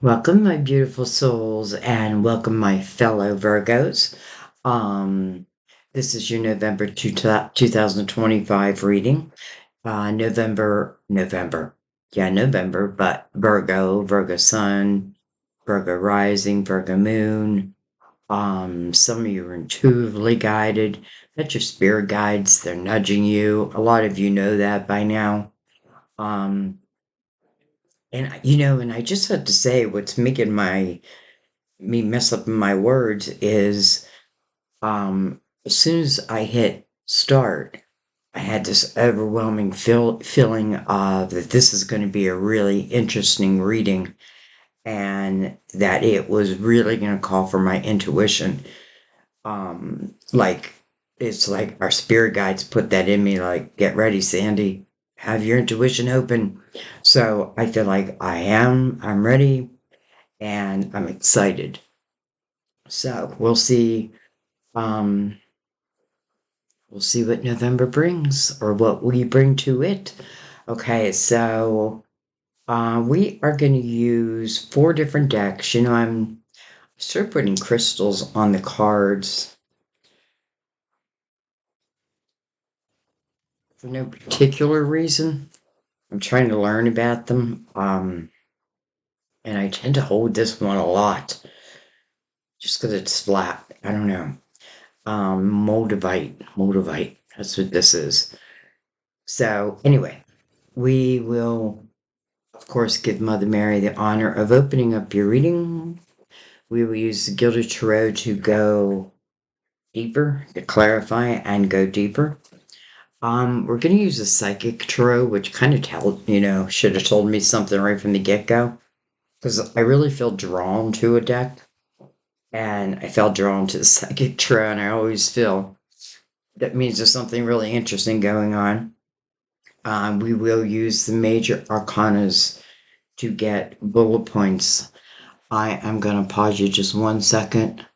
Welcome, my beautiful souls, and welcome, my fellow Virgos. Um, this is your November 2025 reading. November, but Virgo Sun, Virgo Rising, Virgo Moon. Some of you are intuitively guided. That's your spirit guides. They're nudging you. A lot of you know that by now. Um, and I just have to say, what's making me mess up my words is as soon as I hit start, I had this overwhelming feeling of that this is going to be a really interesting reading and that it was really going to call for my intuition. Like it's like our spirit guides put that in me, like, get ready, Sandy, have your intuition open. So I feel like I'm ready and I'm excited. So um, we'll see what November brings or what we bring to it. Okay, so we are going to use 4 different decks. I'm sort of putting crystals on the cards for no particular reason. I'm trying to learn about them. And I tend to hold this one a lot just because it's flat. I don't know. Moldavite. That's what this is. So anyway, we will, of course, give Mother Mary the honor of opening up your reading. We will use the Gilded Tarot to go deeper, to clarify and go deeper. We're going to use the Psychic Tarot, which kind of should have told me something right from the get-go, because I really feel drawn to a deck, and I felt drawn to the Psychic Tarot, and I always feel that means there's something really interesting going on. We will use the major arcanas to get bullet points. I am going to pause you just 1 second.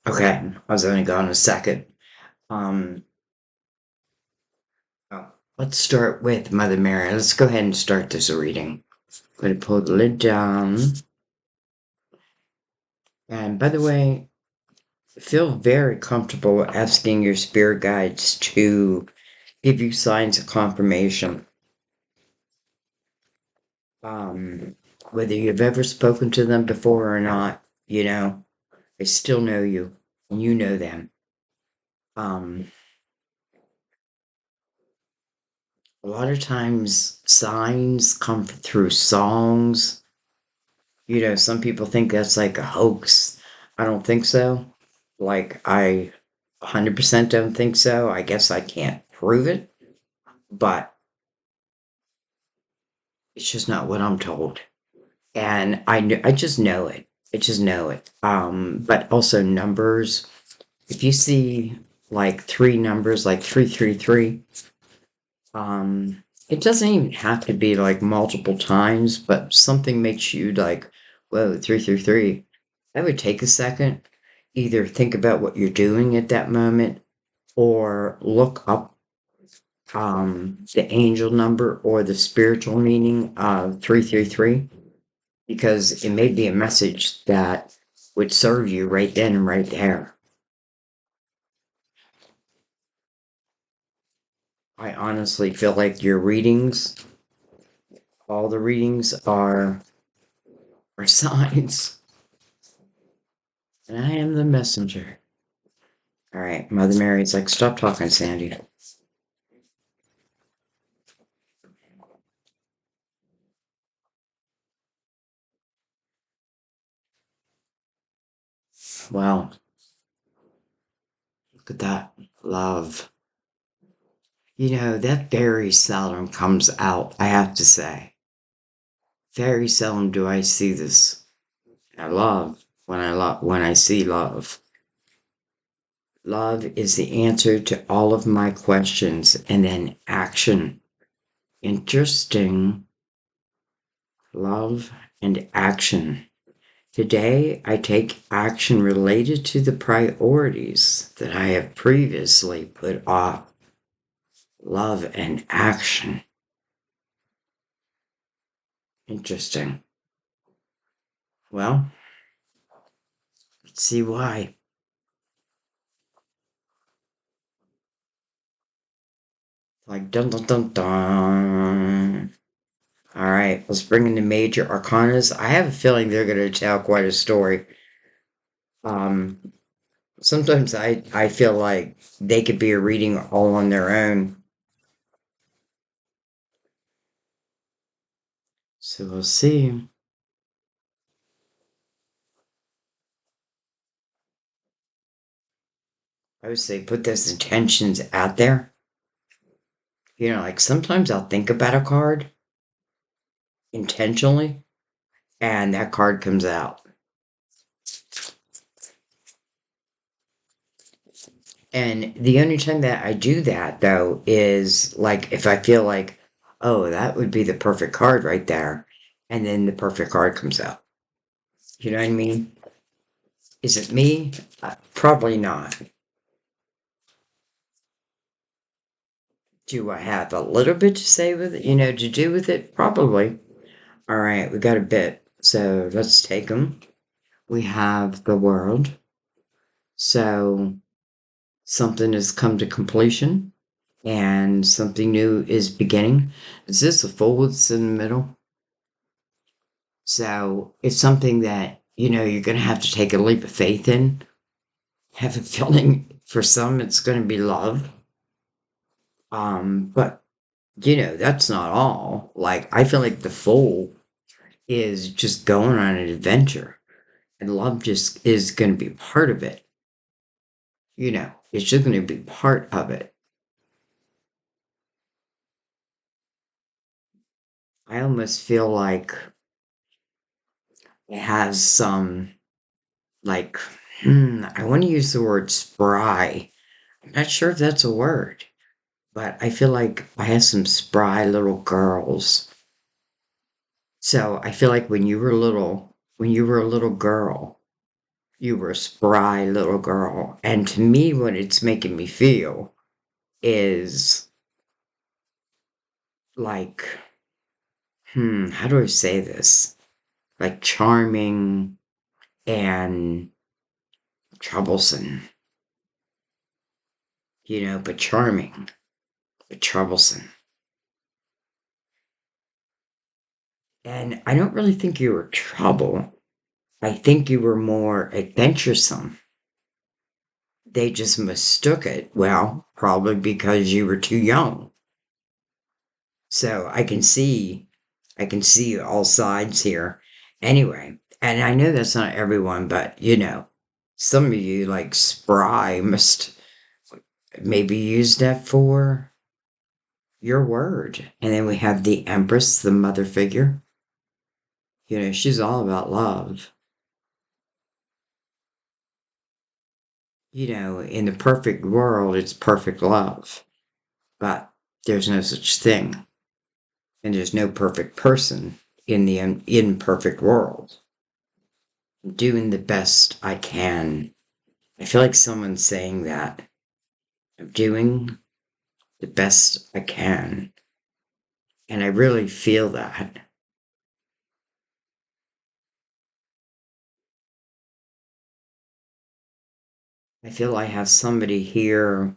Okay, I was only gone a second. Um, oh, let's start with Mother Mary. Let's go ahead and start this reading. I'm going to pull the lid down. And by the way, feel very comfortable asking your spirit guides to give you signs of confirmation. Whether you've ever spoken to them before or not, they still know you and you know them. A lot of times signs come through songs. Some people think that's like a hoax. I don't think so. Like, I 100% don't think so. I guess I can't prove it, but it's just not what I'm told. And I just know it. I just know it. But also numbers. If you see like 3 numbers, like 333, it doesn't even have to be like multiple times, but something makes you like, whoa, 333. That would take a second. Either think about what you're doing at that moment or look up the angel number or the spiritual meaning of 333, because it may be a message that would serve you right then and right there. I honestly feel like your readings, all the readings are signs. And I am the messenger. All right, Mother Mary's like, stop talking, Sandy. Well, look at that love. That very seldom comes out, I have to say. Very seldom do I see this. I love when I see love. Love is the answer to all of my questions, and then action. Interesting. Love and action. Today, I take action related to the priorities that I have previously put off. Love and action. Interesting. Well, let's see why. Like dun dun dun dun. All right, let's bring in the major arcanas. I have a feeling they're going to tell quite a story. Um, Sometimes I feel like they could be a reading all on their own. So we'll see. I would say put those intentions out there. Like sometimes I'll think about a card intentionally, and that card comes out. And the only time that I do that, though, is like if I feel like, oh, that would be the perfect card right there. And then the perfect card comes out. You know what I mean? Is it me? Probably not. Do I have a little bit to say with it, to do with it? Probably. All right, we got a bit. So let's take them. We have the world. So something has come to completion and something new is beginning. Is this a full what's in the middle? So it's something that, you're going to have to take a leap of faith in. Have a feeling for some it's going to be love. But, that's not all. Like, I feel like the fool is just going on an adventure and love just is going to be part of it. It's just going to be part of it. I almost feel like it has some, like, I want to use the word spry. I'm not sure if that's a word, but I feel like I have some spry little girls. So I feel like when you were a little girl, you were a spry little girl. And to me, what it's making me feel is like, how do I say this? Like charming and troublesome, but charming, but troublesome. And I don't really think you were trouble. I think you were more adventuresome. They just mistook it. Well, probably because you were too young. So I can see all sides here. Anyway, and I know that's not everyone, but some of you like spry must maybe use that for your word. And then we have the Empress, the mother figure. She's all about love. In the perfect world, it's perfect love, but there's no such thing. And there's no perfect person in the imperfect world. I'm doing the best I can. I feel like someone's saying that. I'm doing the best I can. And I really feel that. I feel I have somebody here,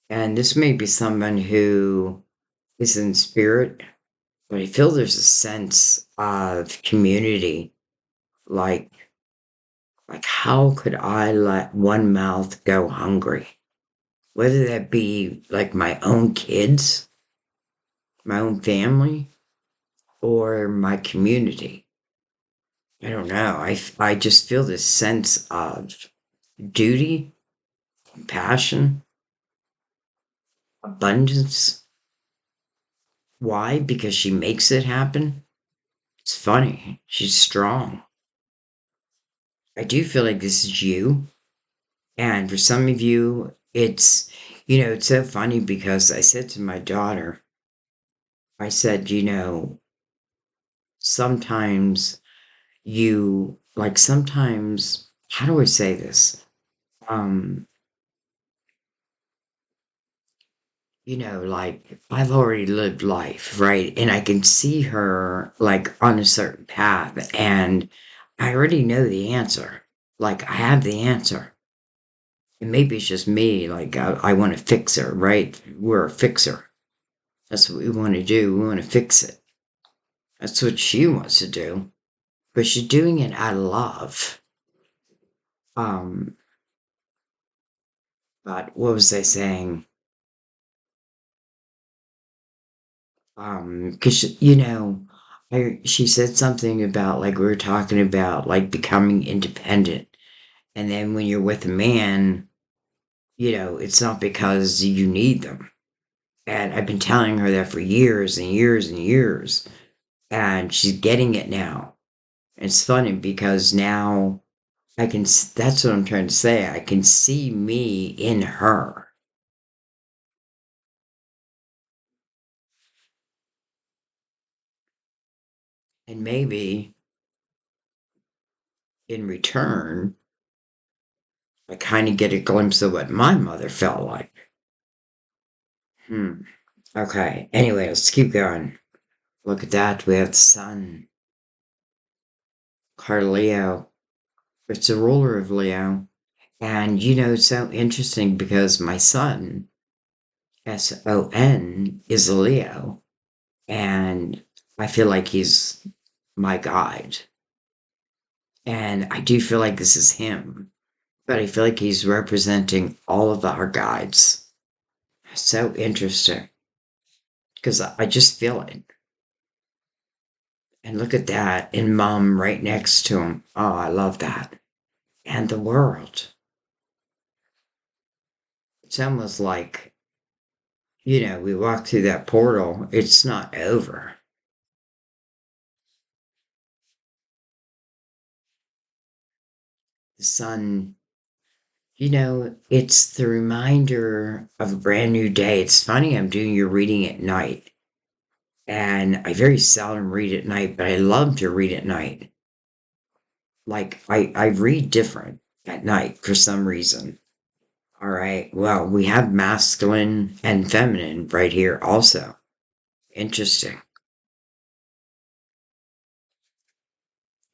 and this may be someone who is in spirit, but I feel there's a sense of community. Like, how could I let one mouth go hungry? Whether that be like my own kids, my own family, or my community. I don't know. I just feel this sense of duty, passion, abundance. Why? Because she makes it happen. It's funny. She's strong. I do feel like this is you. And for some of you, it's so funny because I said to my daughter, I said, sometimes sometimes, how do I say this? Um, like I've already lived life, right? And I can see her like on a certain path, and I already know the answer. Like I have the answer. And maybe it's just me, like I want to fix her, right? We're a fixer. That's what we want to do. We want to fix it. That's what she wants to do. But she's doing it out of love. Um, but what was I saying? Because she said something about like we were talking about like becoming independent, and then when you're with a man, it's not because you need them. And I've been telling her that for years and years and years, and she's getting it now. It's funny because now that's what I'm trying to say. I can see me in her. And maybe in return, I kind of get a glimpse of what my mother felt like. Hmm. Okay. Anyway, let's keep going. Look at that. We have the sun. Card Leo. It's a ruler of Leo. And it's so interesting because my son, Son, is a Leo. And I feel like he's my guide. And I do feel like this is him. But I feel like he's representing all of our guides. So interesting. Because I just feel it. And look at that. And mom right next to him. Oh, I love that. And the world. It's almost like, we walk through that portal. It's not over. The sun, it's the reminder of a brand new day. It's funny, I'm doing your reading at night. And I very seldom read at night, but I love to read at night. Like, I read different at night for some reason. All right. Well, we have masculine and feminine right here also. Interesting.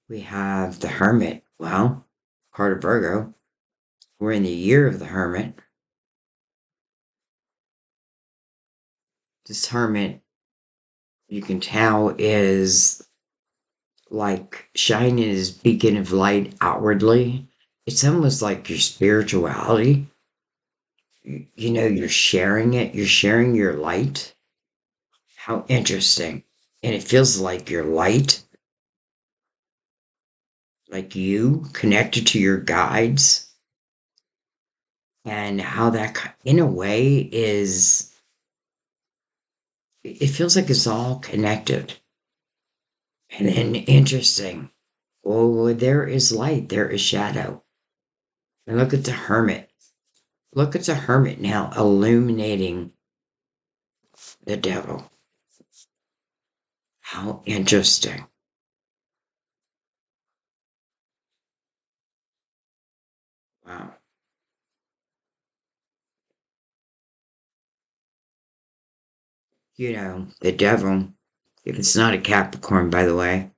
We have the hermit. Well, part of Virgo. We're in the year of the hermit. This hermit, you can tell, is like shining his beacon of light outwardly. It's almost like your spirituality. You're sharing it, you're sharing your light. How interesting. And it feels like your light, like you connected to your guides, and how that, in a way, it feels like it's all connected. And then interesting. Oh, there is light, there is shadow. And look at the hermit. Look at the hermit now illuminating the devil. How interesting. Wow. The devil, if it's not a Capricorn, by the way,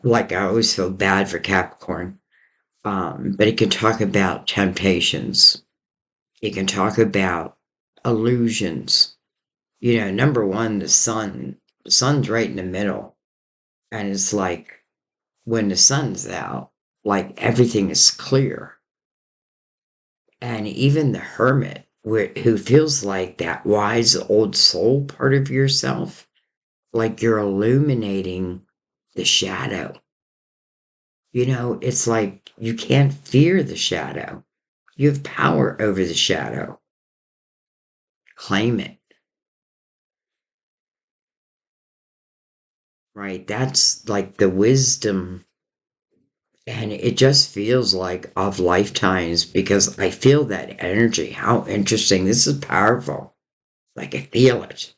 like I always feel bad for Capricorn, but it can talk about temptations. It can talk about illusions. Number one, the sun. The sun's right in the middle. And it's like when the sun's out, like everything is clear. And even the hermit, who feels like that wise old soul part of yourself, like you're illuminating the shadow. It's like you can't fear the shadow. You have power over the shadow. Claim it, right? That's like the wisdom. And it just feels like of lifetimes because I feel that energy. How interesting. This is powerful. Like I feel it.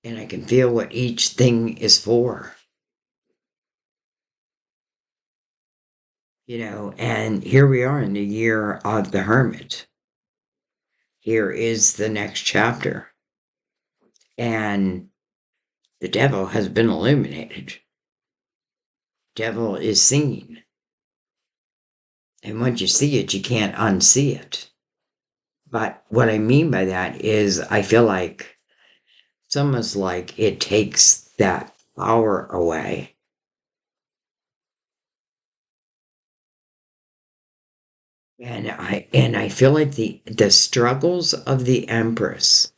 And I can feel what each thing is for. And here we are in the year of the hermit. here is the next chapter. And the devil has been illuminated. Devil is seen. And once you see it, you can't unsee it. But what I mean by that is I feel like it's almost like it takes that power away. And I feel like the struggles of the Empress.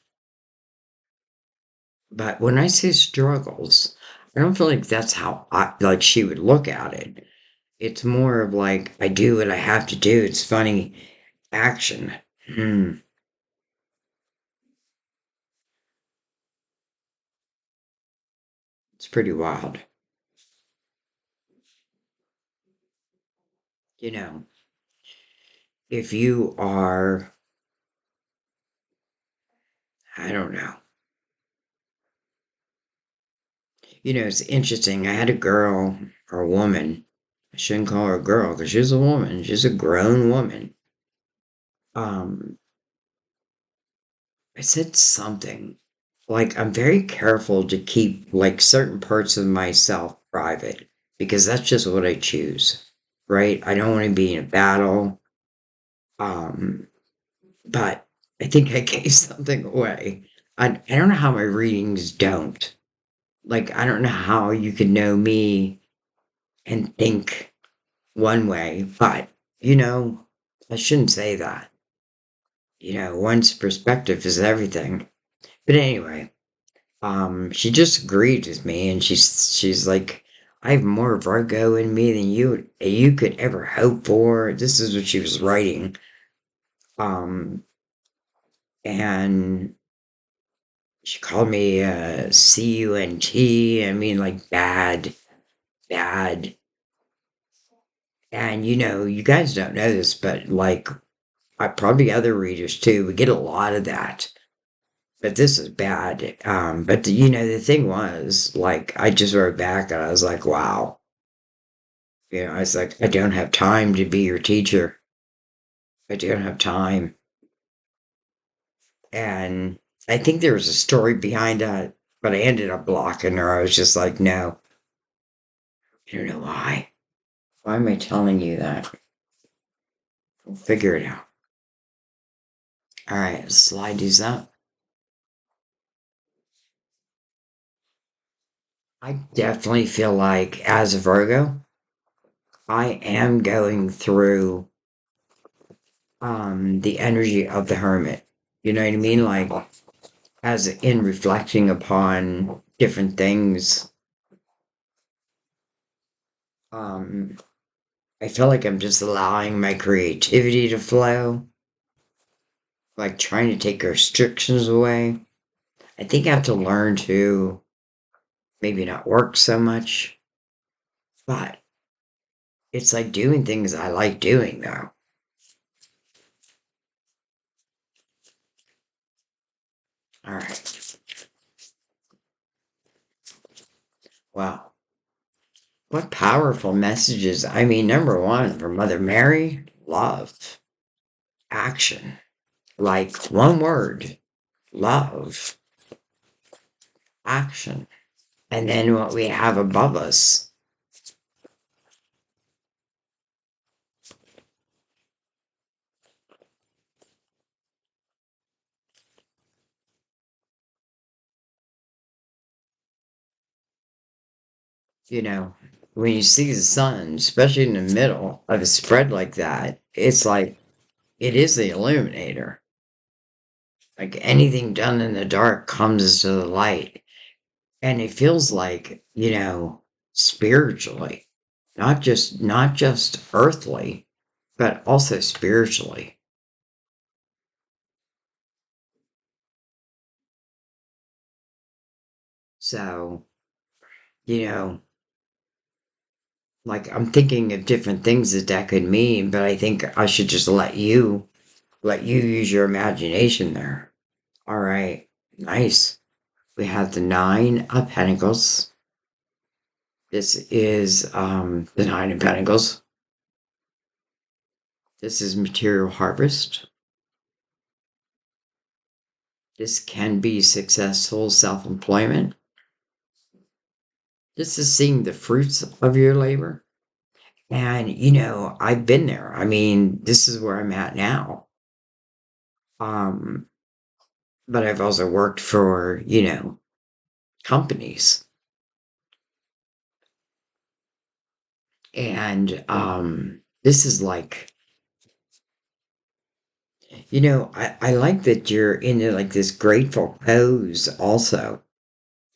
But when I say struggles, I don't feel like that's how like she would look at it. It's more of like I do what I have to do. It's funny action. Hmm. It's pretty wild. You know, if you are, I don't know. It's interesting. I had a girl or a woman. I shouldn't call her a girl because she's a woman. She's a grown woman. Um, I said something like I'm very careful to keep like certain parts of myself private because that's just what I choose, right? I don't want to be in a battle. Um, but I think I gave something away. I don't know how my readings don't. Like, I don't know how you could know me and think one way, but, you know, I shouldn't say that. One's perspective is everything. But anyway, she just agreed with me and she's like, I have more Virgo in me than you could ever hope for. This is what she was writing. Um, and she called me CUNT. I mean, like bad, bad. And you guys don't know this, but like, probably other readers too, we get a lot of that. But this is bad. But the thing was, like, I just wrote back and I was like, wow. I was like, I don't have time to be your teacher. I don't have time. And I think there was a story behind that, but I ended up blocking her. I was just like, no, I don't know why. Why am I telling you that? We'll figure it out. All right, let's slide these up. I definitely feel like as a Virgo, I am going through the energy of the hermit. You know what I mean? Like as in reflecting upon different things. Um, I feel like I'm just allowing my creativity to flow, like trying to take restrictions away. I think I have to learn to maybe not work so much, but it's like doing things I like doing though. All right. Wow. What powerful messages. I mean, number one, for Mother Mary, love, action. Like one word, love, action. And then what we have above us, you know, when you see the sun, especially in the middle of a spread like that, it's like it is the illuminator. Like anything done in the dark comes to the light. And it feels like, spiritually, not just earthly, but also spiritually. So, you know, like I'm thinking of different things that could mean, but I think I should just let you use your imagination there. All right. Nice. We have the 9 of Pentacles. This is the 9 of Pentacles. This is material harvest. This can be successful self-employment. This is seeing the fruits of your labor. And, I've been there. I mean, this is where I'm at now. Um, but I've also worked for, companies. And this is like, I like that you're in like this grateful pose also,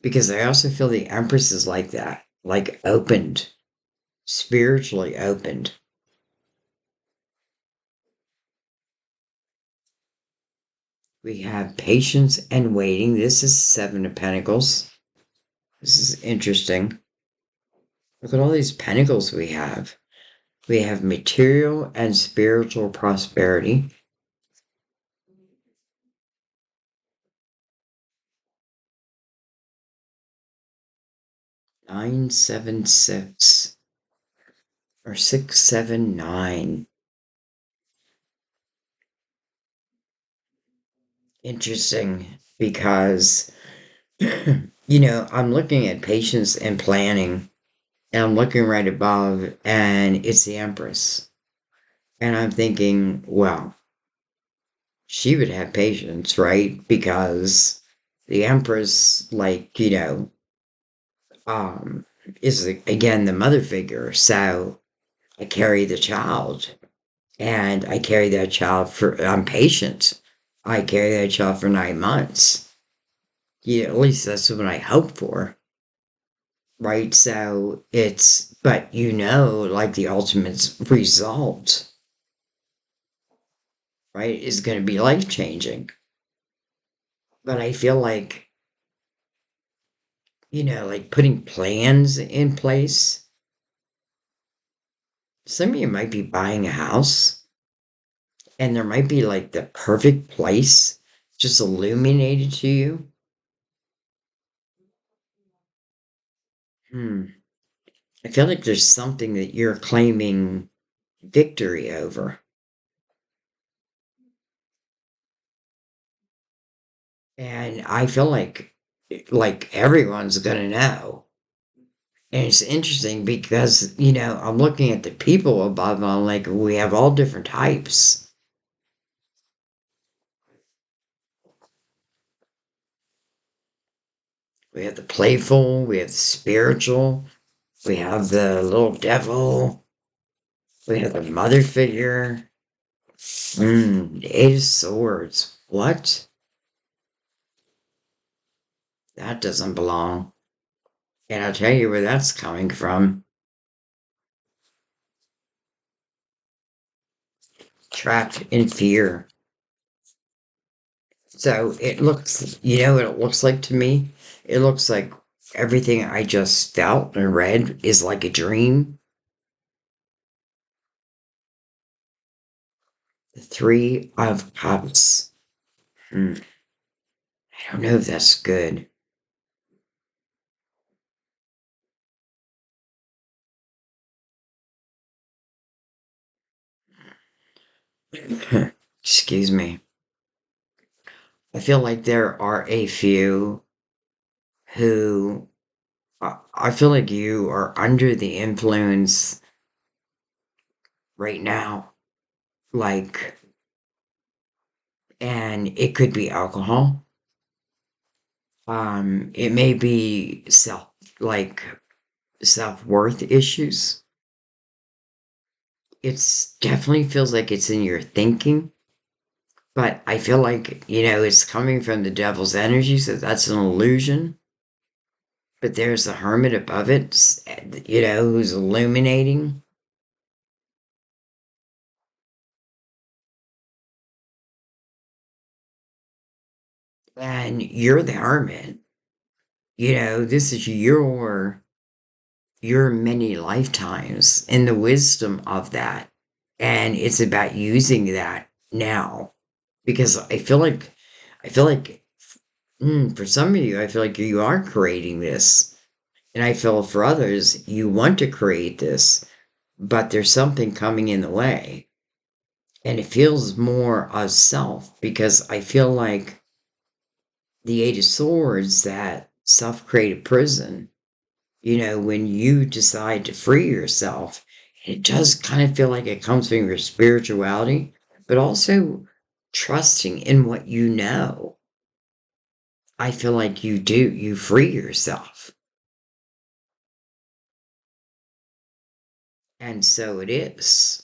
because I also feel the Empress is like that, like opened, spiritually opened. We have patience and waiting. This is Seven of Pentacles. This is interesting. Look at all these pentacles we have. We have material and spiritual prosperity. 976 or 679. Interesting because, I'm looking at patience and planning, and I'm looking right above, and it's the Empress. And I'm thinking, well, she would have patience, right? Because the Empress, like, um, is again the mother figure. So I carry the child, and I carry that child I'm patient. I carry that child for 9 months. Yeah, at least that's what I hope for. Right. So but like the ultimate result, right, is going to be life changing. But I feel like, like putting plans in place. Some of you might be buying a house, and there might be like the perfect place just illuminated to you. I feel like there's something that you're claiming victory over. And I feel like everyone's going to know. And it's interesting because, I'm looking at the people above, and I'm like, we have all different types. We have the playful, we have the spiritual, we have the little devil, we have the mother figure. The Eight of Swords. What? That doesn't belong. And I'll tell you where that's coming from. Trapped in fear. So it looks, what it looks like to me? It looks like everything I just felt and read is like a dream. The Three of Cups. I don't know if that's good. Excuse me. I feel like there are a few who I feel like you are under the influence right now. Like, and it could be alcohol. It may be like self-worth issues. It's definitely feels like it's in your thinking, but I feel like, it's coming from the devil's energy, so that's an illusion. But there's the hermit above it, who's illuminating. And you're the hermit. This is your many lifetimes and the wisdom of that. And it's about using that now. Because I feel like for some of you, I feel like you are creating this. And I feel for others, you want to create this, but there's something coming in the way. And it feels more of self because I feel like the Eight of Swords, that self-created prison, when you decide to free yourself, it does kind of feel like it comes from your spirituality, but also trusting in what you know. I feel like you free yourself. And so it is,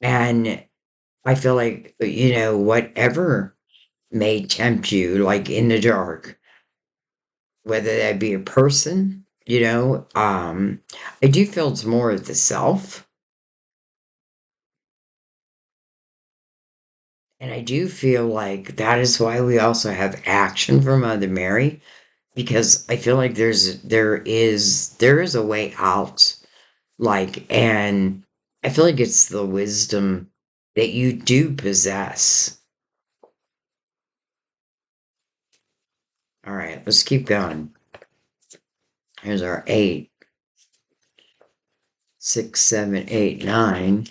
and I feel like, whatever may tempt you, like in the dark, whether that be a person, I do feel it's more of the self. And I do feel like that is why we also have action from Mother Mary, because I feel like there is a way out. And I feel like it's the wisdom that you do possess. All right, let's keep going. Here's our 8, 6, 7, 8, 9.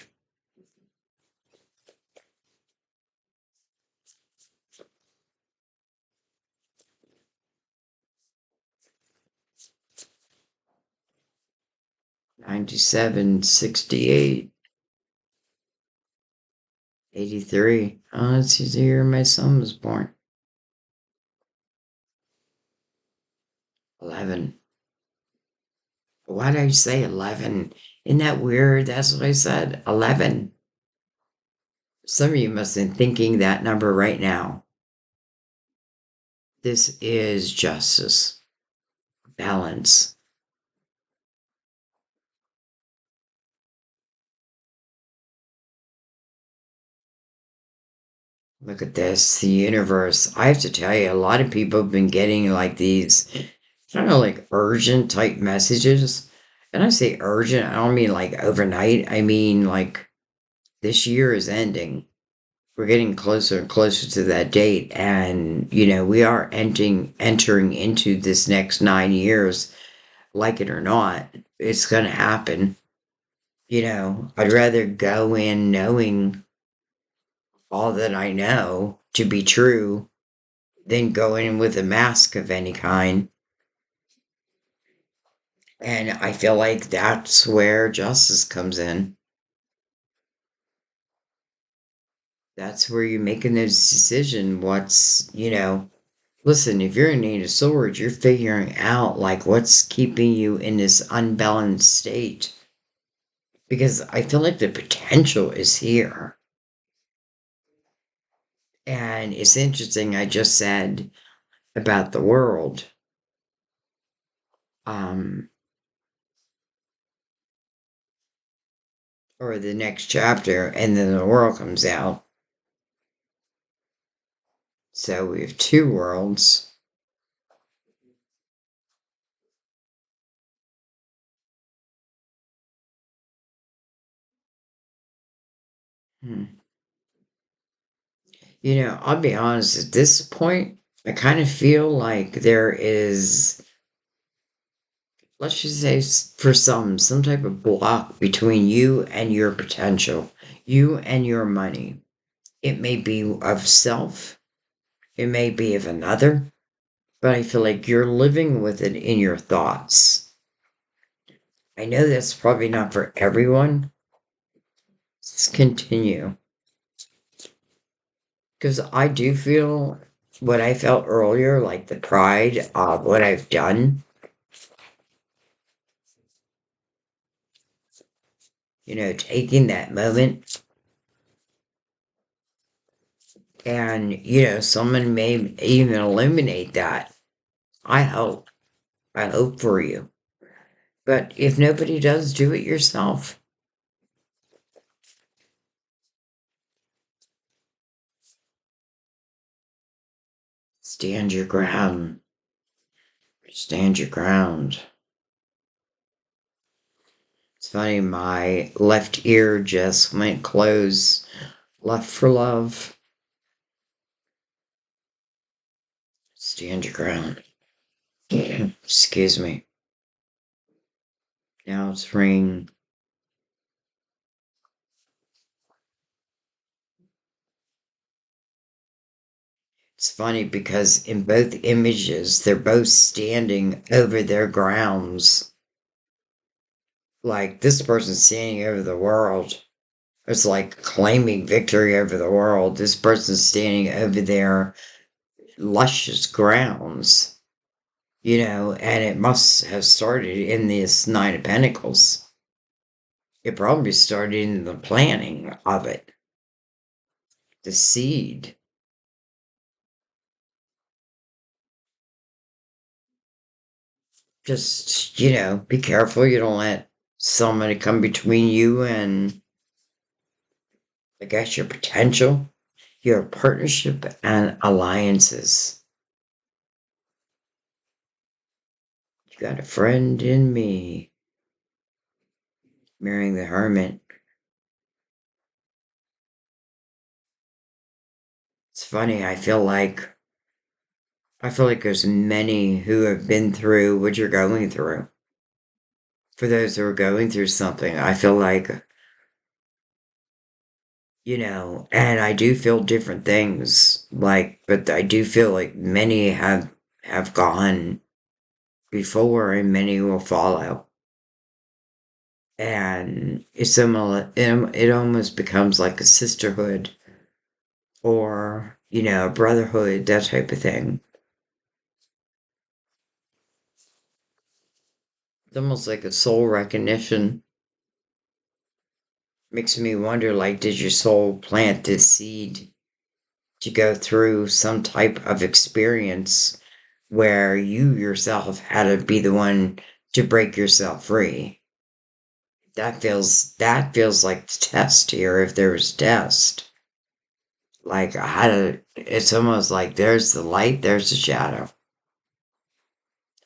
97, 68, 83. Oh, that's the year my son was born. 11. Why did I say 11? Isn't that weird? That's what I said. 11. Some of you must be thinking that number right now. This is justice, balance. Look at this, the universe. I have to tell you, a lot of people have been getting like these, kind of like urgent type messages. And I say urgent, I don't mean like overnight. I mean like this year is ending. We're getting closer and closer to that date. And, we are entering into this next 9 years, like it or not. It's going to happen. I'd rather go in knowing all that I know to be true than go in with a mask of any kind. And I feel like that's where justice comes in. That's where you're making those decisions. Listen, if you're in need of swords, you're figuring out like what's keeping you in this unbalanced state. Because I feel like the potential is here. And it's interesting, I just said about the world. Um, or the next chapter, and then the world comes out. So we have two worlds. Hmm. I'll be honest, at this point, I kind of feel like there is, let's just say for some type of block between you and your potential, you and your money. It may be of self, it may be of another, but I feel like you're living with it in your thoughts. I know that's probably not for everyone. Let's continue. Because I do feel what I felt earlier, like the pride of what I've done. Taking that moment, and, someone may even eliminate that. I hope. I hope for you. But if nobody does, do it yourself. Stand your ground. Stand your ground. It's funny, my left ear just went closed. Left for love. Stand your ground. Excuse me. Now it's ringing It's funny because in both images, they're both standing over their grounds. Like this person's standing over the world. It's like claiming victory over the world. This person's standing over their luscious grounds, and it must have started in this Nine of Pentacles. It probably started in the planning of it, the seed. Just, be careful you don't let somebody come between you and, I guess, your potential, your partnership, and alliances. You got a friend in me. Marrying the Hermit. It's funny, I feel like there's many who have been through what you're going through. For those who are going through something, I feel like, and I do feel different things, but I do feel like many have gone before and many will follow. And it almost becomes like a sisterhood or, a brotherhood, that type of thing. It's almost like a soul recognition. Makes me wonder, like, did your soul plant this seed to go through some type of experience where you yourself had to be the one to break yourself free? That feels like the test here, if there was test. Like it's almost like there's the light, there's the shadow,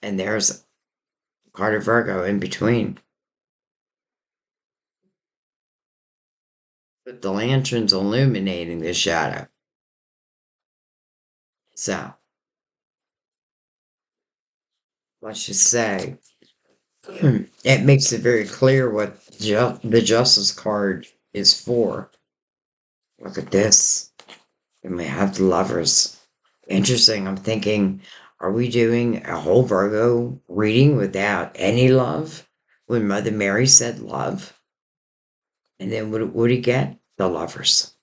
and there's part of Virgo in between. But the lantern's illuminating the shadow. So let's just say it makes it very clear what the Justice card is for. Look at this. And we have the Lovers. Interesting. I'm thinking, are we doing a whole Virgo reading without any love? When Mother Mary said love? And then what would he get? The Lovers.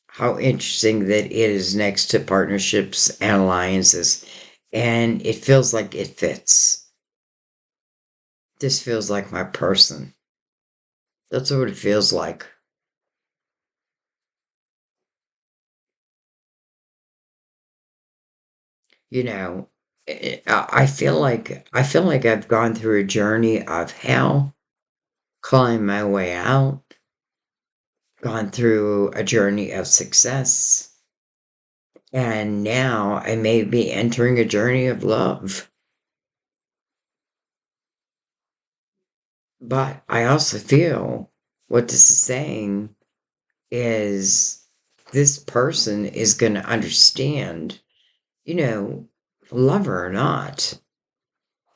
How interesting that it is next to partnerships and alliances. And it feels like it fits. This feels like my person. That's what it feels like. You know, I feel like I've gone through a journey of hell, climbed my way out, gone through a journey of success, and now I may be entering a journey of love. But I also feel what this is saying is this person is going to understand, lover or not,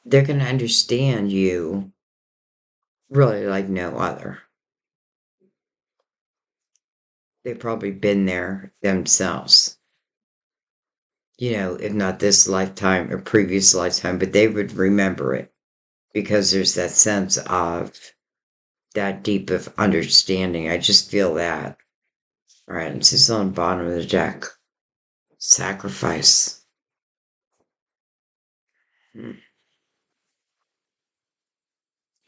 they're going to understand you really like no other. They've probably been there themselves, if not this lifetime or previous lifetime, but they would remember it because there's that sense of that deep of understanding. I just feel that. All right, let's see on the bottom of the deck. Sacrifice.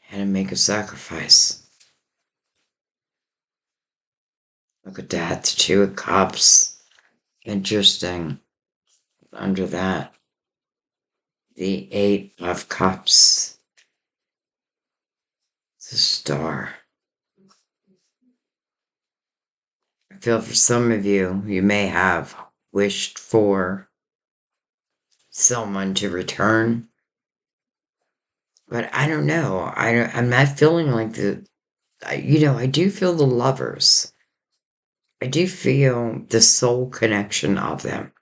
How to make a sacrifice. Look at that, the Two of Cups. Interesting. Under that, the Eight of Cups. The Star. I feel for some of you, you may have wished for someone to return. But I don't know. I'm not feeling like I do feel the Lovers. I do feel the soul connection of them.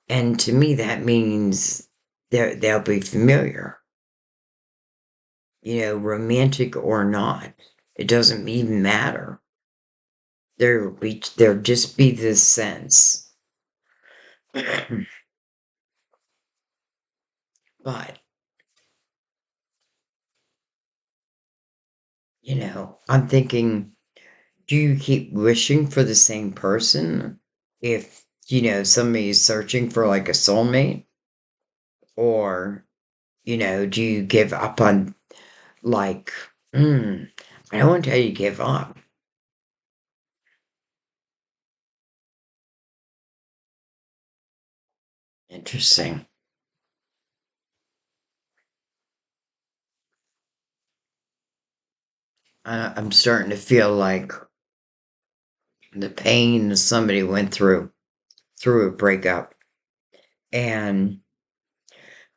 And to me, that means they'll be familiar, romantic or not. It doesn't even matter. there'll just be this sense. But, I'm thinking, do you keep wishing for the same person if, somebody is searching for like a soulmate? Or, do you give up on, like, I don't want to tell you give up. Interesting. I'm starting to feel like the pain that somebody went through a breakup and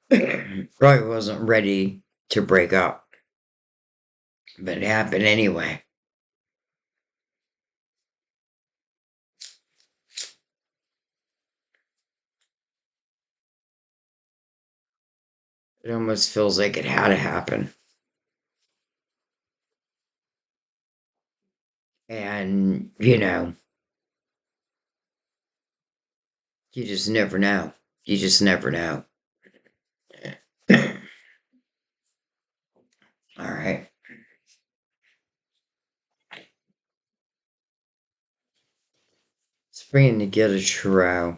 probably wasn't ready to break up, but it happened anyway. It almost feels like it had to happen. And, you just never know. You just never know. All right. Let's bring in the Gilded Tarot.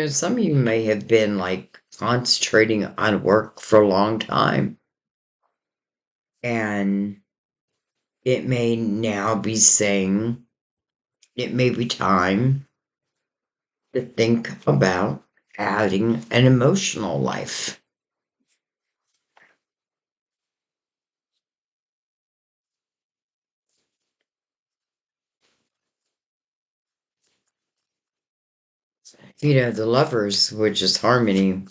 Some of you may have been like concentrating on work for a long time. And it may now be saying it may be time to think about adding an emotional life. The Lovers, which is harmony,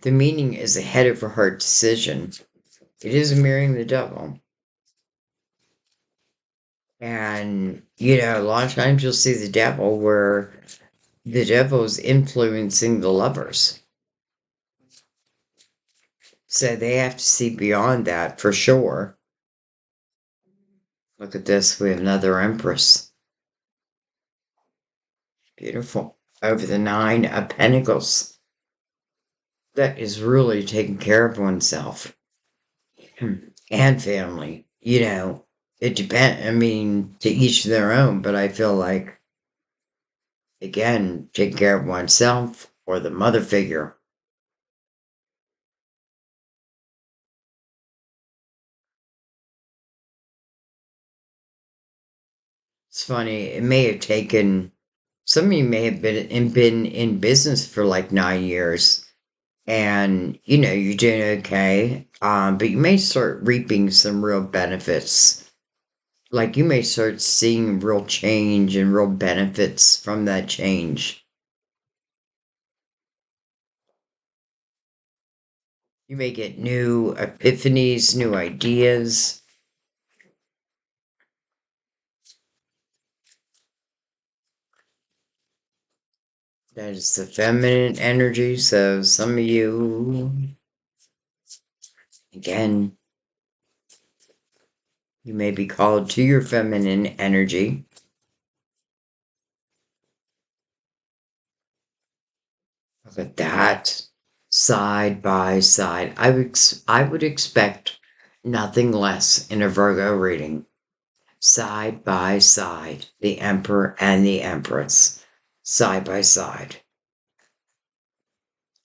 the meaning is ahead of a hard decision. It is mirroring the devil. And, a lot of times you'll see the devil where the devil is influencing the lovers. So they have to see beyond that for sure. Look at this. We have another Empress. Beautiful. Over the Nine of Pentacles. That is really taking care of oneself and family. It depends. I mean, to each their own, but I feel like, again, taking care of oneself or the mother figure. It's funny. It may have taken, some of you may have been in business for like 9 years and, you're doing okay. But you may start reaping some real benefits. Like you may start seeing real change and real benefits from that change. You may get new epiphanies, new ideas. That is the feminine energy. So some of you, again, you may be called to your feminine energy. Look at that. Side by side. I would expect nothing less in a Virgo reading. Side by side. The Emperor and the Empress. Side by side.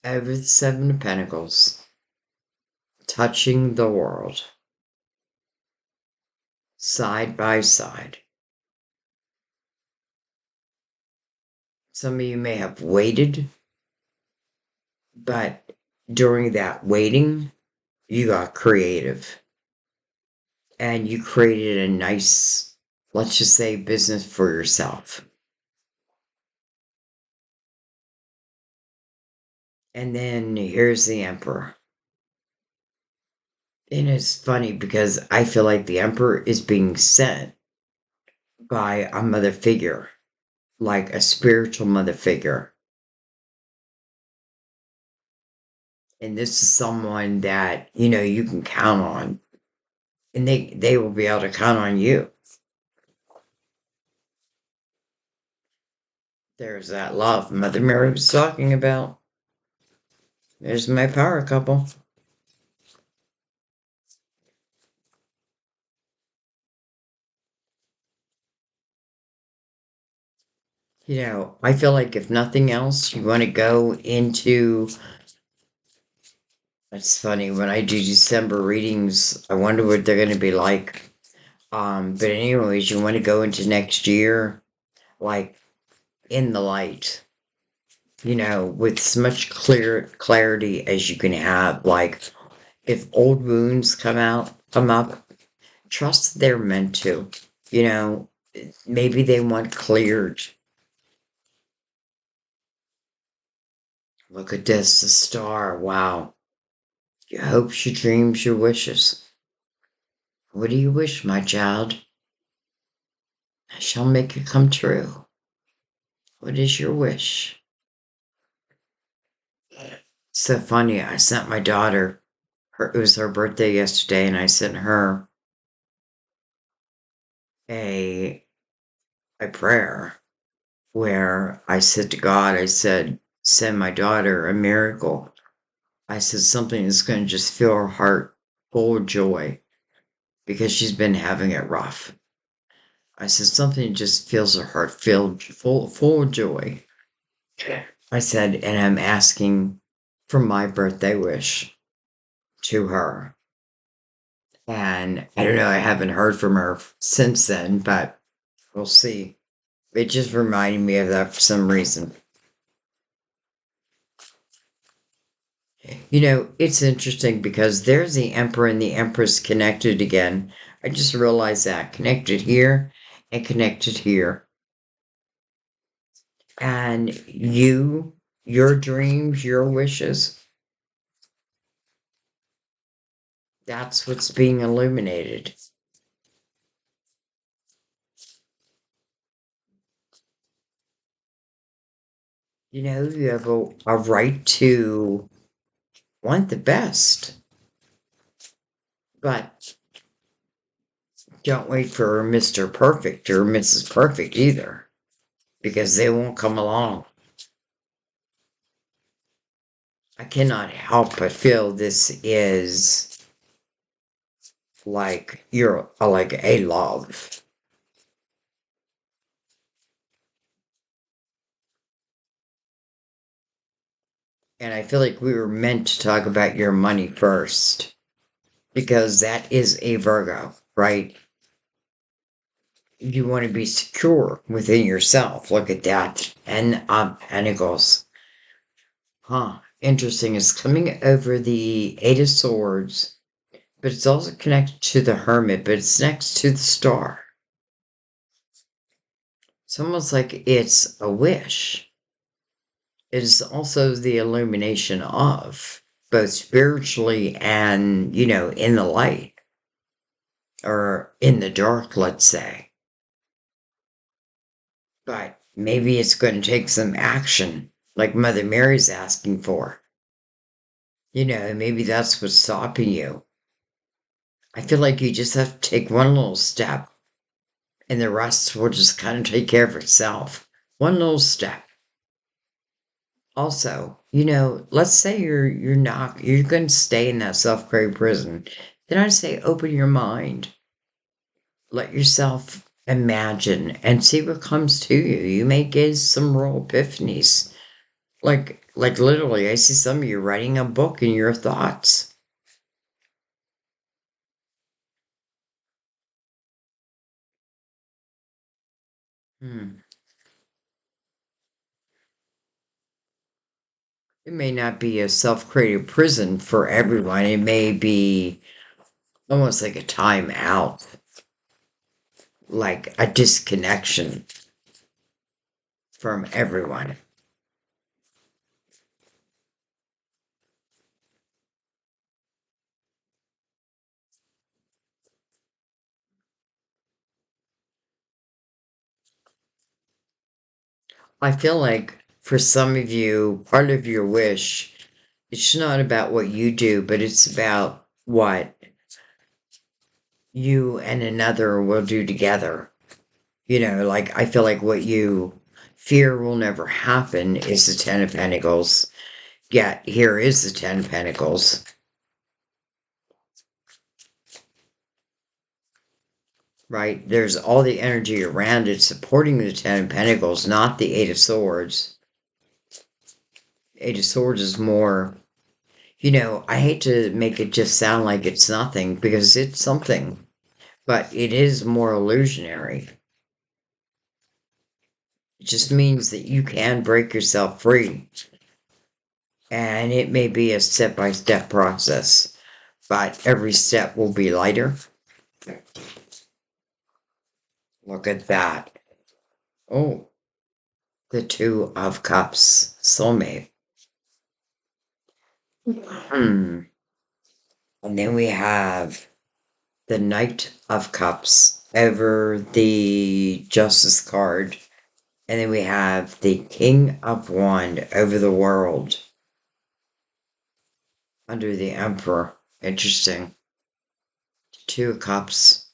Over the Seven of Pentacles. Touching the world. Side by side. Some of you may have waited, but during that waiting, you got creative and you created a nice, let's just say, business for yourself. And then here's the Emperor. And it's funny because I feel like the Emperor is being sent by a mother figure, like a spiritual mother figure. And this is someone that, you can count on. And they will be able to count on you. There's that love Mother Mary was talking about. There's my power couple. I feel like if nothing else, you want to go into. It's funny when I do December readings. I wonder what they're going to be like. But anyways, you want to go into next year, like in the light. With as much clarity as you can have. Like if old wounds come up, trust they're meant to. You know, maybe they want cleared. Look at this, the star. Wow. Your hopes, your dreams, your wishes. What do you wish, my child? I shall make it come true. What is your wish? So funny. I sent my daughter. It was her birthday yesterday, and I sent her a a prayer where I said to God, I said, send my daughter a miracle. I said something that's going to just fill her heart full of joy because she's been having it rough. I said something just fills her heart filled full of joy. I said, and I'm asking for my birthday wish to her. And I don't know, I haven't heard from her since then, but we'll see. It just reminded me of that for some reason. It's interesting because there's the Emperor and the Empress connected again. I just realized that connected here and connected here. And your dreams, your wishes, that's what's being illuminated. You have a right to want the best, but don't wait for Mr. Perfect or Mrs. Perfect either, because they won't come along. I cannot help but feel this is like you're like a love. And I feel like we were meant to talk about your money first because that is a Virgo, right? You want to be secure within yourself. Look at that. And Pentacles. Huh. Interesting. It's coming over the Eight of Swords, but it's also connected to the Hermit, but it's next to the Star. It's almost like it's a wish. It is also the illumination of both spiritually and, in the light or in the dark, let's say. But maybe it's going to take some action, like Mother Mary's asking for. Maybe that's what's stopping you. I feel like you just have to take one little step and the rest will just kind of take care of itself. One little step. Also, let's say you're going to stay in that self-created prison. Then I'd say open your mind. Let yourself imagine and see what comes to you. You may get some real epiphanies. Like literally, I see some of you writing a book in your thoughts. Hmm. It may not be a self-created prison for everyone. It may be almost like a time out, like a disconnection from everyone. I feel like for some of you, part of your wish It's not about what you do, but it's about what you and another will do together. Like I feel like what you fear will never happen is the Ten of Pentacles. Yet here is the Ten of Pentacles. Right? There's all the energy around it supporting the Ten of Pentacles, not the Eight of Swords. Eight of Swords is more, I hate to make it just sound like it's nothing because it's something, but it is more illusionary. It just means that you can break yourself free. And it may be a step by step process, but every step will be lighter. Look at that. Oh, the Two of Cups, soulmate. And then we have the Knight of Cups over the Justice card. And then we have the King of Wand over the World under the Emperor. Interesting. Two of Cups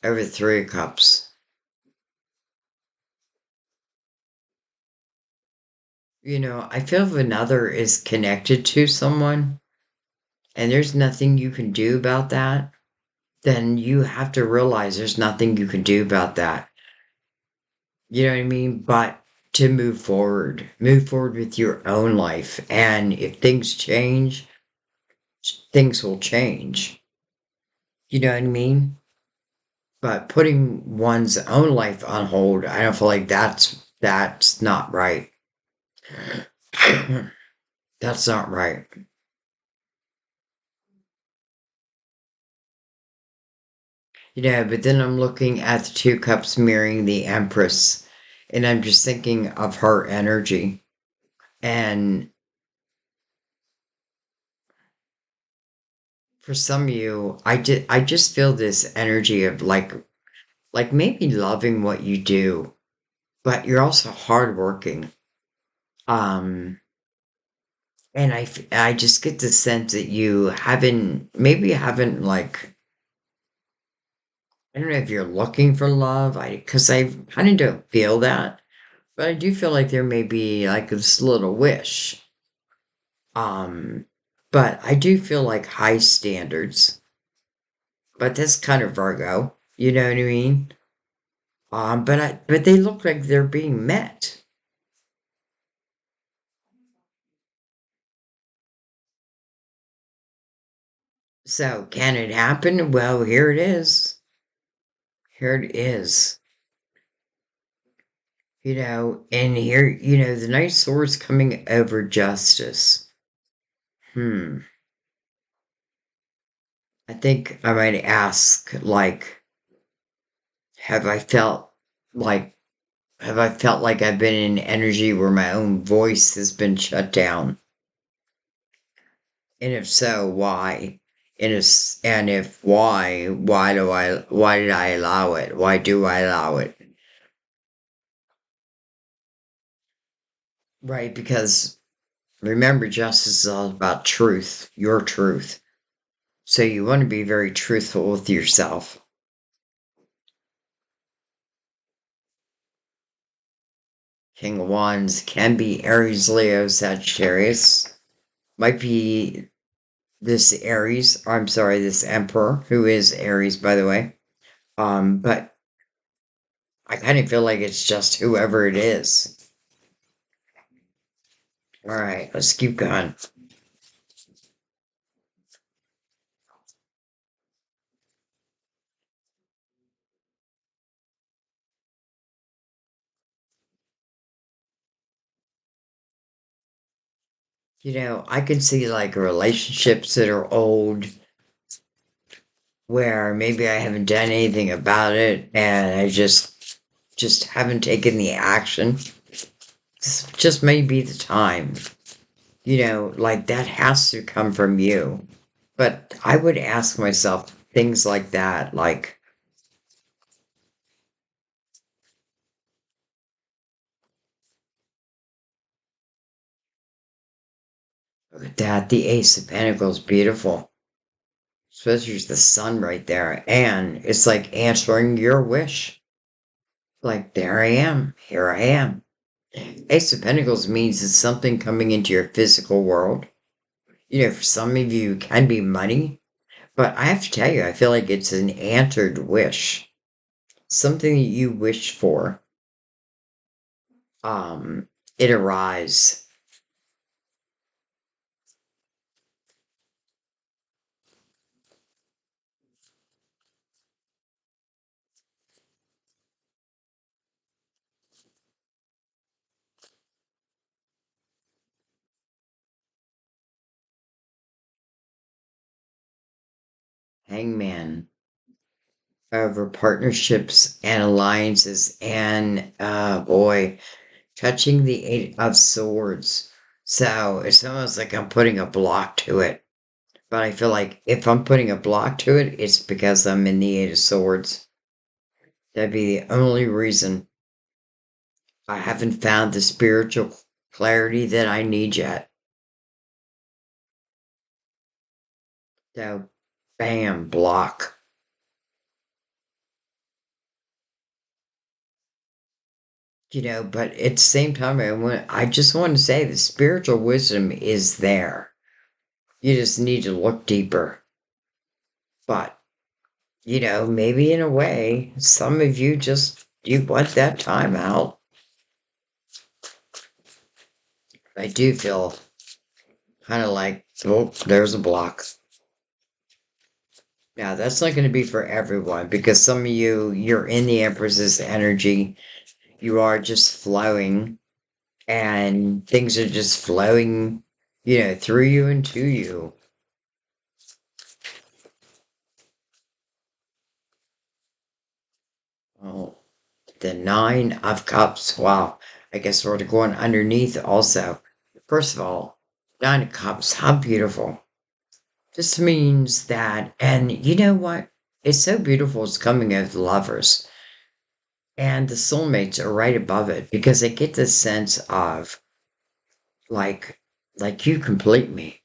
over Three of Cups. I feel if another is connected to someone and there's nothing you can do about that, then you have to realize there's nothing you can do about that. You know what I mean? But to move forward with your own life. And if things change, things will change. You know what I mean? But putting one's own life on hold, I don't feel like that's not right. That's not right. But then I'm looking at the Two Cups mirroring the Empress, and I'm just thinking of her energy. And for some of you, I just feel this energy of like maybe loving what you do, but you're also hardworking. Um, and I just get the sense that maybe you haven't like, I don't know if you're looking for love, because I kind of don't feel that, but I do feel like there may be like this little wish. Um, but I do feel like high standards, but that's kind of Virgo, you know what I mean? But they look like they're being met. So can it happen? Well, here it is. Here it is. And here, the Knight of Swords coming over justice. I think I might ask, like, have I felt like have I felt like I've been in energy where my own voice has been shut down? And if so, why? And if why did I allow it? Why do I allow it? Right, because remember, justice is all about truth, your truth. So you want to be very truthful with yourself. King of Wands can be Aries, Leo, Sagittarius. Might be this Aries, I'm sorry, this Emperor, who is Aries, by the way. But I kind of feel like it's just whoever it is. All right, let's keep going. I can see like relationships that are old where maybe I haven't done anything about it and I just haven't taken the action. This just may be the time. Like that has to come from you. But I would ask myself things like that, like, Look at that. The Ace of Pentacles, beautiful. Especially with the sun right there. And it's like answering your wish. Like, there I am. Here I am. Ace of Pentacles means it's something coming into your physical world. For some of you, it can be money. But I have to tell you, I feel like it's an answered wish. Something that you wish for. It arrives. Hangman. Over partnerships and alliances and boy, touching the Eight of Swords. So it's almost like I'm putting a block to it. But I feel like if I'm putting a block to it, it's because I'm in the Eight of Swords. That'd be the only reason. I haven't found the spiritual clarity that I need yet. So, bam, block. But at the same time, I just want to say the spiritual wisdom is there. You just need to look deeper. But, maybe in a way, some of you you want that time out. I do feel kind of like, oh, there's a block. Now, that's not going to be for everyone because some of you, you're in the Empress's energy. You are just flowing and things are just flowing, through you and to you. Oh, the Nine of Cups. Wow. I guess we're going underneath also. First of all, Nine of Cups, how beautiful. This means that, and you know what? It's so beautiful. It's coming as lovers. And the soulmates are right above it because they get this sense of like, you complete me.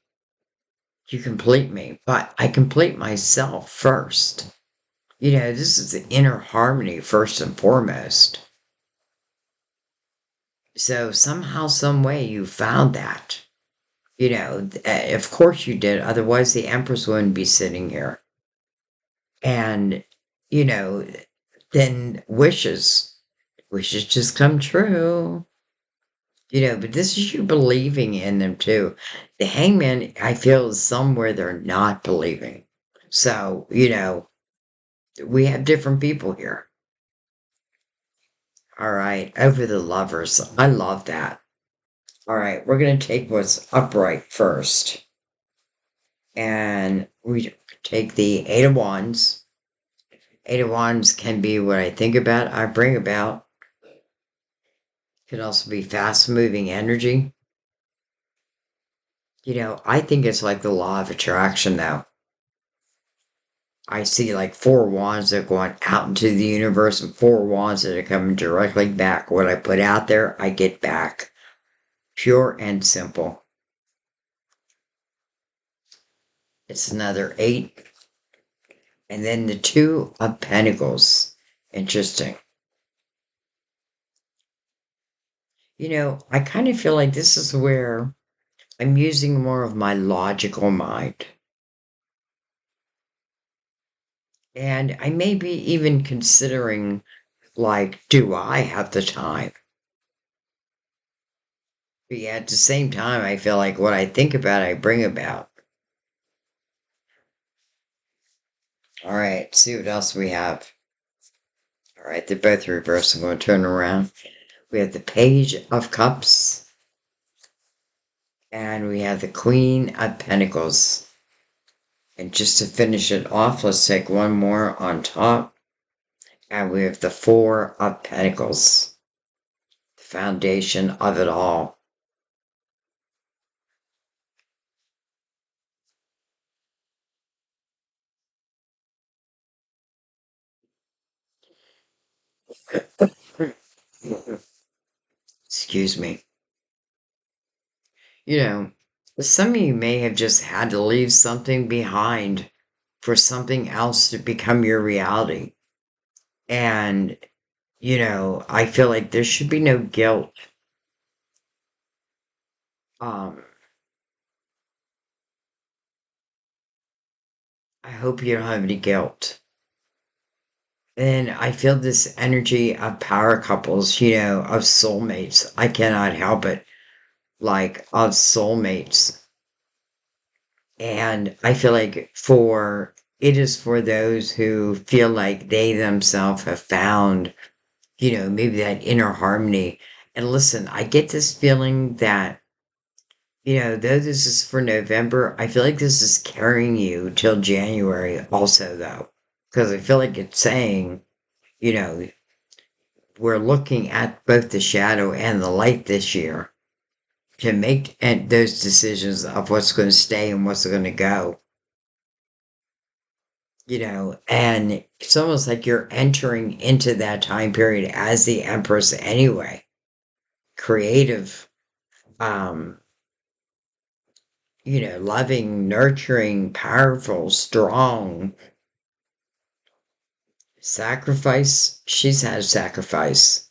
You complete me, but I complete myself first. This is the inner harmony first and foremost. So somehow, some way, you found that. Of course you did. Otherwise, the Empress wouldn't be sitting here. And, you know, then wishes just come true. But this is you believing in them too. The hangman, I feel, is somewhere they're not believing. So, we have different people here. All right, over the lovers. I love that. All right, we're going to take what's upright first. And we take the Eight of Wands. Eight of Wands can be what I think about, I bring about. Could also be fast moving energy. I think it's like the law of attraction, though. I see like four wands that are going out into the universe and four wands that are coming directly back. What I put out there, I get back. Pure and simple. It's another 8. And then the Two of Pentacles. Interesting. I kind of feel like this is where I'm using more of my logical mind. And I may be even considering, like, do I have the time? But yeah, at the same time, I feel like what I think about, I bring about. All right, see what else we have. All right, they're both reversed. I'm going to turn around. We have the Page of Cups. And we have the Queen of Pentacles. And just to finish it off, let's take one more on top. And we have the Four of Pentacles. The foundation of it all. Excuse me. You know, Some of you may have just had to leave something behind for something else to become your reality. And, I feel like there should be no guilt. Um, I hope you don't have any guilt. And I feel this energy of power couples, of soulmates. I cannot help it. Like, of soulmates. And I feel like it is for those who feel like they themselves have found, maybe that inner harmony. And listen, I get this feeling that, though this is for November, I feel like this is carrying you till January also, though. Because I feel like it's saying, you know, we're looking at both the shadow and the light this year to make those decisions of what's going to stay and what's going to go. And it's almost like you're entering into that time period as the Empress anyway. Creative, um, loving, nurturing, powerful, strong. Sacrifice, she's had sacrifice.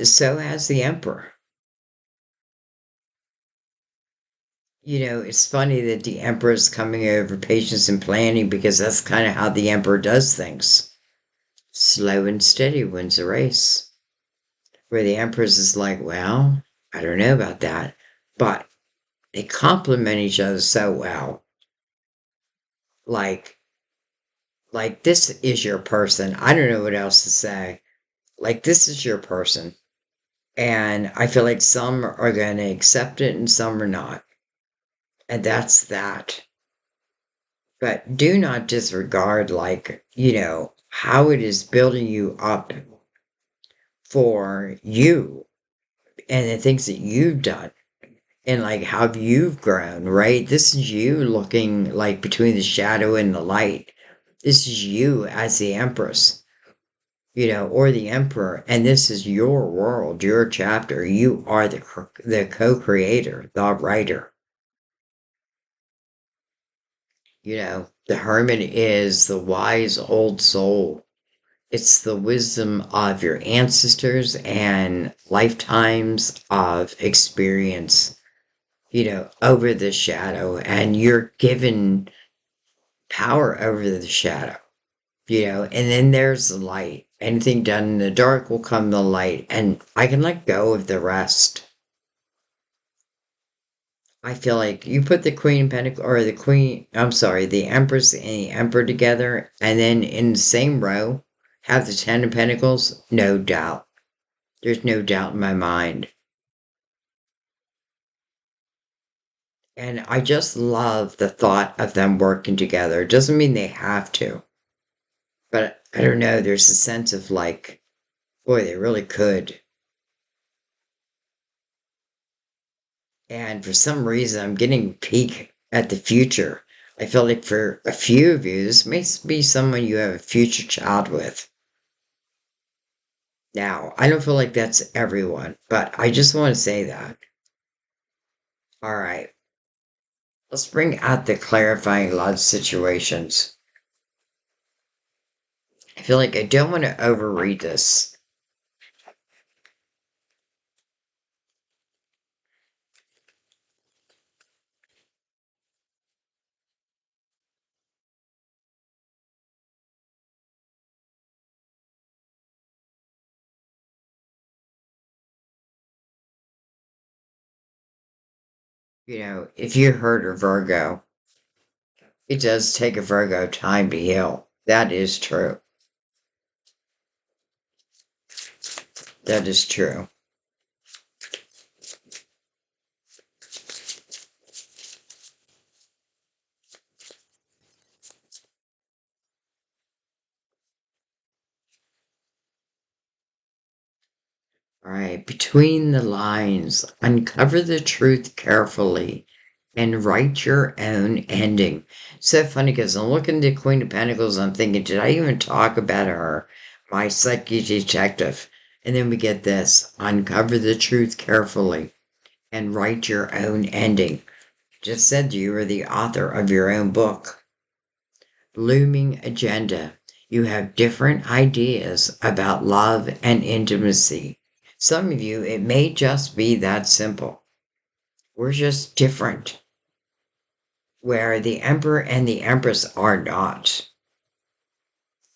So has the Emperor. It's funny that the Emperor's coming over patience and planning because that's kind of how the Emperor does things. Slow and steady wins a race. Where the Empress is like, well, I don't know about that. But they complement each other so well. Like, this is your person. I don't know what else to say. Like, this is your person. And I feel like some are going to accept it and some are not. And that's that. But do not disregard, like, how it is building you up for you and the things that you've done and like how you've grown, right? This is you looking like between the shadow and the light. This is you as the Empress, or the Emperor, and this is your world, your chapter. You are the co-creator, the writer. The Hermit is the wise old soul. It's the wisdom of your ancestors and lifetimes of experience, over the shadow. And you're given power over the shadow, and then there's the light. Anything done in the dark will come the light. And I can let go of the rest. I feel like you put the Queen of Pentacles, or the Empress and the Emperor together, and then in the same row, have the Ten of Pentacles, no doubt. There's no doubt in my mind. And I just love the thought of them working together. It doesn't mean they have to. But I don't know, there's a sense of like, boy, they really could. And for some reason, I'm getting a peek at the future. I feel like for a few of you, this may be someone you have a future child with. Now, I don't feel like that's everyone, but I just want to say that. All right. Let's bring out the clarifying love situations. I feel like I don't want to overread this. If you hurt a Virgo, it does take a Virgo time to heal. That is true. That is true. All right, between the lines, uncover the truth carefully and write your own ending. So funny because I'm looking at the Queen of Pentacles, I'm thinking, did I even talk about her, my psychic detective? And then we get this, uncover the truth carefully and write your own ending. Just said you were the author of your own book. Looming agenda. You have different ideas about love and intimacy. Some of you, it may just be that simple. We're just different. Where the Emperor and the Empress are not.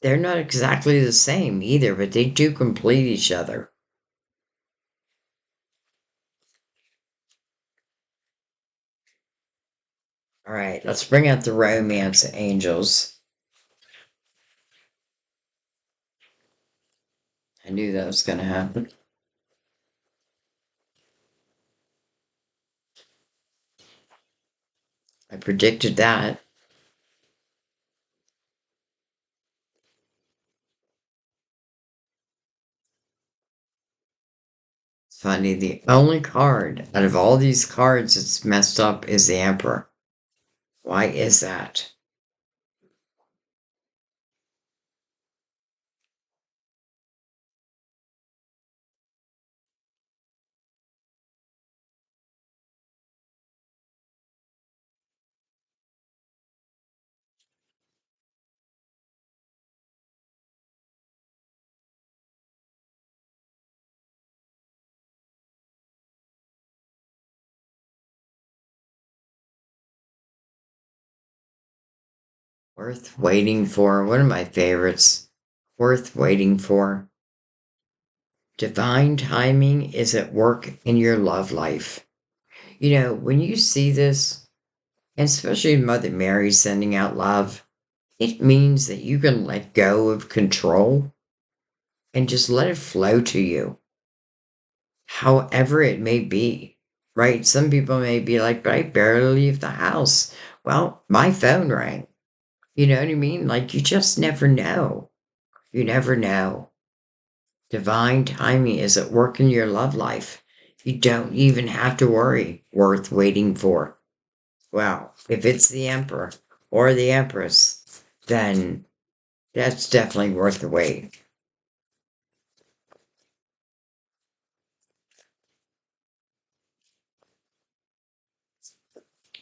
They're not exactly the same either, but they do complete each other. All right, let's bring out the romance angels. I knew that was going to happen. I predicted that. It's funny, the only card out of all these cards that's messed up is the Emperor. Why is that? Worth waiting for. One of my favorites. Worth waiting for. Divine timing is at work in your love life. You know, when you see this, and especially Mother Mary sending out love, it means that you can let go of control and just let it flow to you, however it may be, right? Some people may be like, but I barely leave the house. Well, my phone rang. You know what I mean? Like, you just never know. You never know. Divine timing is at work in your love life. You don't even have to worry. Worth waiting for. Well, if it's the Emperor or the Empress, then that's definitely worth the wait.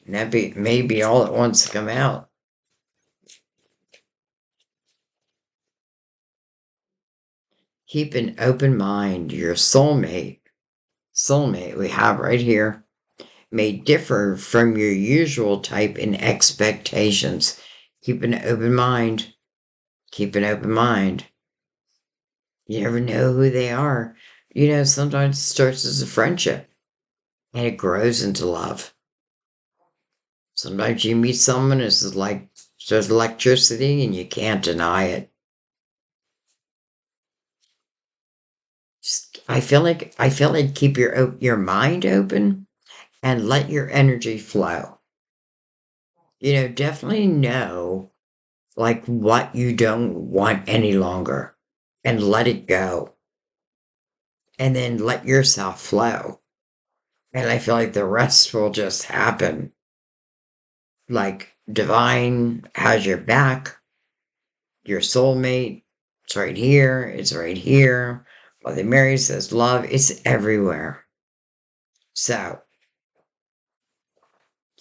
And that may be all that wants to come out. Keep an open mind. Your soulmate we have right here, may differ from your usual type in expectations. Keep an open mind. Keep an open mind. You never know who they are. You know, sometimes it starts as a friendship and it grows into love. Sometimes you meet someone, it's like there's electricity and you can't deny it. Just, I feel like keep your mind open and let your energy flow. You know, definitely know like what you don't want any longer and let it go. And then let yourself flow. And I feel like the rest will just happen. Like divine has your back, your soulmate, it's right here, it's right here. Mother Mary says love is everywhere. So,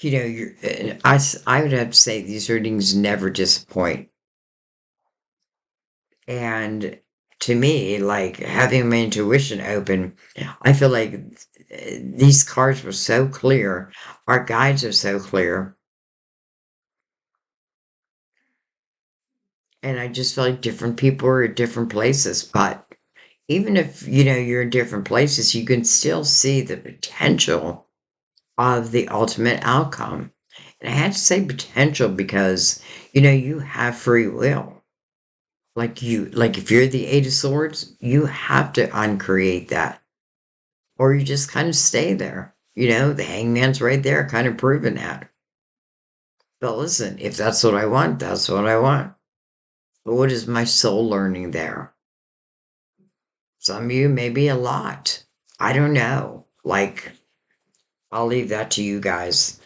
you know, I would have to say these readings never disappoint. And to me, like having my intuition open, I feel like these cards were so clear. Our guides are so clear. And I just feel like different people are at different places. But even if, you know, you're in different places, you can still see the potential of the ultimate outcome. And I had to say potential because, you know, you have free will. Like if you're the Eight of Swords, you have to uncreate that. Or you just kind of stay there. You know, the hangman's right there, kind of proving that. But listen, if that's what I want, that's what I want. But what is my soul learning there? Some of you, maybe a lot. I don't know. Like, I'll leave that to you guys.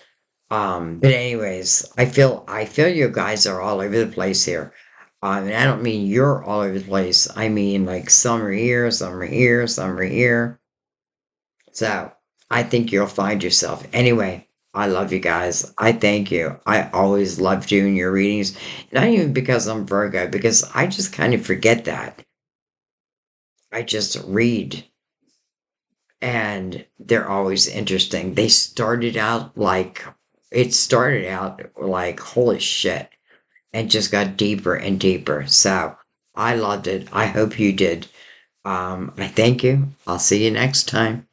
But anyways, I feel you guys are all over the place here. And I don't mean you're all over the place. I mean like some are here, some are here, some are here. So I think you'll find yourself. Anyway, I love you guys. I thank you. I always love doing your readings. Not even because I'm Virgo, because I just kind of forget that. I just read and they're always interesting. It started out like, holy shit, and just got deeper and deeper. So I loved it. I hope you did. I thank you. I'll see you next time.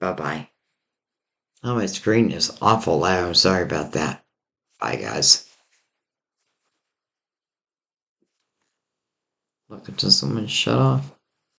Bye bye. Oh, my screen is awful loud. I'm sorry about that. Bye, guys. Look, until someone shut off.